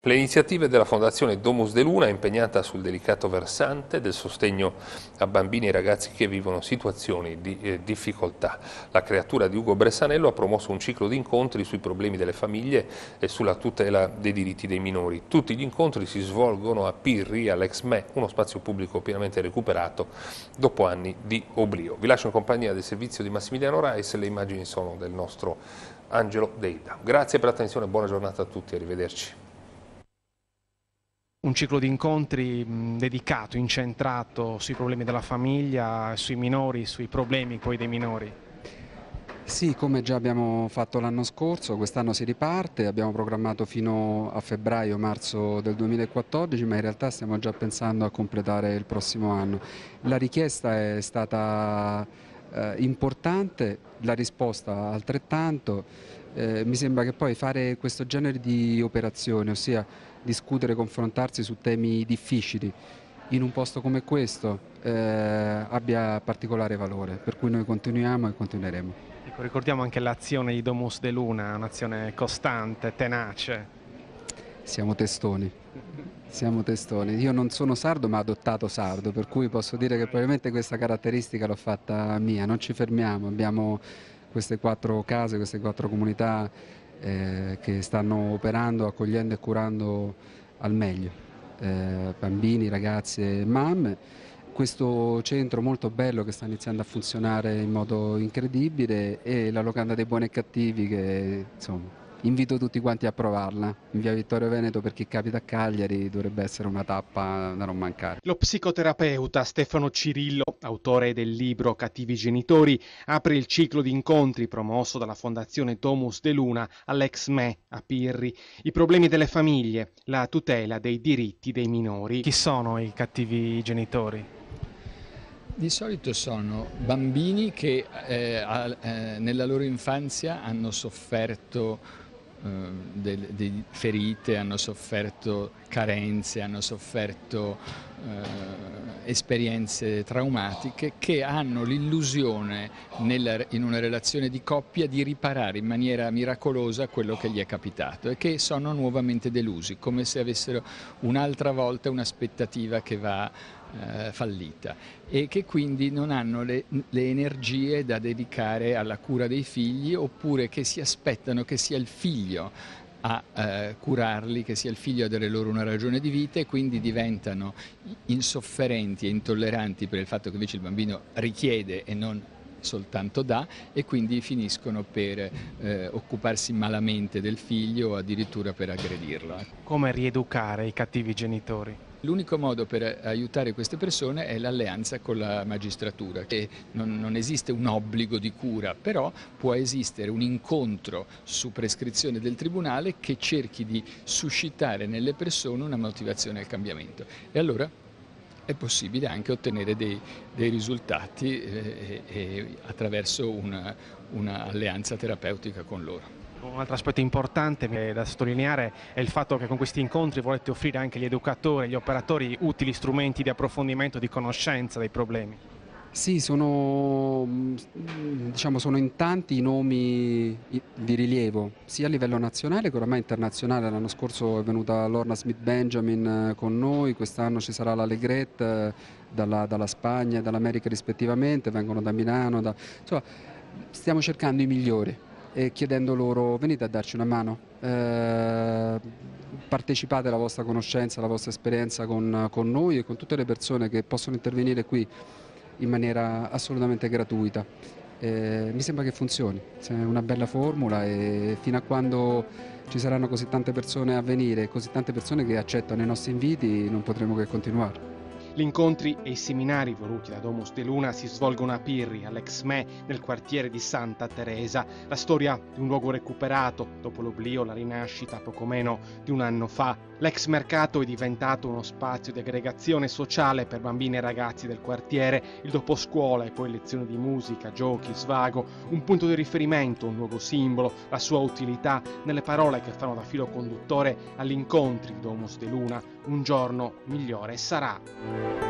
Le iniziative della Fondazione Domus de Luna è impegnata sul delicato versante del sostegno a bambini e ragazzi che vivono situazioni di difficoltà. La creatura di Ugo Bressanello ha promosso un ciclo di incontri sui problemi delle famiglie e sulla tutela dei diritti dei minori. Tutti gli incontri si svolgono a Pirri, all'Ex-Me, uno spazio pubblico pienamente recuperato dopo anni di oblio. Vi lascio in compagnia del servizio di Massimiliano Rais, le immagini sono del nostro Angelo Deida. Grazie per l'attenzione, buona giornata a tutti, arrivederci. Un ciclo di incontri dedicato, incentrato sui problemi della famiglia, sui minori, sui problemi poi dei minori. Sì, come già abbiamo fatto l'anno scorso, quest'anno si riparte, abbiamo programmato fino a febbraio-marzo del 2014, ma in realtà stiamo già pensando a completare il prossimo anno. La richiesta è stata importante, la risposta altrettanto. Mi sembra che poi fare questo genere di operazioni, ossia discutere, confrontarsi su temi difficili in un posto come questo, abbia particolare valore, per cui noi continuiamo e continueremo. Ecco, ricordiamo anche l'azione di Domus de Luna, un'azione costante, tenace. Siamo testoni. Siamo testoni. Io non sono sardo ma adottato sardo, per cui posso dire che probabilmente questa caratteristica l'ho fatta mia. Non ci fermiamo, abbiamo queste 4 case, queste 4 comunità che stanno operando, accogliendo e curando al meglio bambini, ragazze e mamme. Questo centro molto bello che sta iniziando a funzionare in modo incredibile e la locanda dei buoni e cattivi che insomma invito tutti quanti a provarla. In via Vittorio Veneto, per chi capita a Cagliari, dovrebbe essere una tappa da non mancare. Lo psicoterapeuta Stefano Cirillo, autore del libro Cattivi genitori, apre il ciclo di incontri promosso dalla Fondazione Domus de Luna all'Ex-Me a Pirri. I problemi delle famiglie, la tutela dei diritti dei minori. Chi sono i cattivi genitori? Di solito sono bambini che nella loro infanzia hanno sofferto di ferite, hanno sofferto carenze, hanno sofferto esperienze traumatiche, che hanno l'illusione in una relazione di coppia di riparare in maniera miracolosa quello che gli è capitato e che sono nuovamente delusi, come se avessero un'altra volta un'aspettativa che va fallita e che quindi non hanno le energie da dedicare alla cura dei figli, oppure che si aspettano che sia il figlio a curarli, che sia il figlio a dare loro una ragione di vita, e quindi diventano insofferenti e intolleranti per il fatto che invece il bambino richiede e non soltanto dà, e quindi finiscono per occuparsi malamente del figlio o addirittura per aggredirlo. Come rieducare i cattivi genitori? L'unico modo per aiutare queste persone è l'alleanza con la magistratura. E non esiste un obbligo di cura, però può esistere un incontro su prescrizione del tribunale che cerchi di suscitare nelle persone una motivazione al cambiamento. E allora è possibile anche ottenere dei risultati attraverso una alleanza terapeutica con loro. Un altro aspetto importante da sottolineare è il fatto che con questi incontri volete offrire anche agli educatori, agli operatori, utili strumenti di approfondimento, di conoscenza dei problemi. Sì, sono in tanti i nomi di rilievo, sia a livello nazionale che oramai internazionale. L'anno scorso è venuta Lorna Smith Benjamin con noi, quest'anno ci sarà la Legret dalla Spagna e dall'America rispettivamente, vengono da Milano. Insomma, stiamo cercando i migliori e chiedendo loro: venite a darci una mano, partecipate alla vostra conoscenza, alla vostra esperienza con noi e con tutte le persone che possono intervenire qui in maniera assolutamente gratuita. Mi sembra che funzioni, è una bella formula, e fino a quando ci saranno così tante persone a venire, così tante persone che accettano i nostri inviti, non potremo che continuare. Gli incontri e i seminari voluti da Domus de Luna si svolgono a Pirri, all'Ex-Me, nel quartiere di Santa Teresa. La storia di un luogo recuperato dopo l'oblio, la rinascita poco meno di un anno fa. L'ex mercato è diventato uno spazio di aggregazione sociale per bambini e ragazzi del quartiere, il doposcuola e poi lezioni di musica, giochi, svago, un punto di riferimento, un luogo simbolo, la sua utilità nelle parole che fanno da filo conduttore agli incontri di Domus de Luna. Un giorno migliore sarà.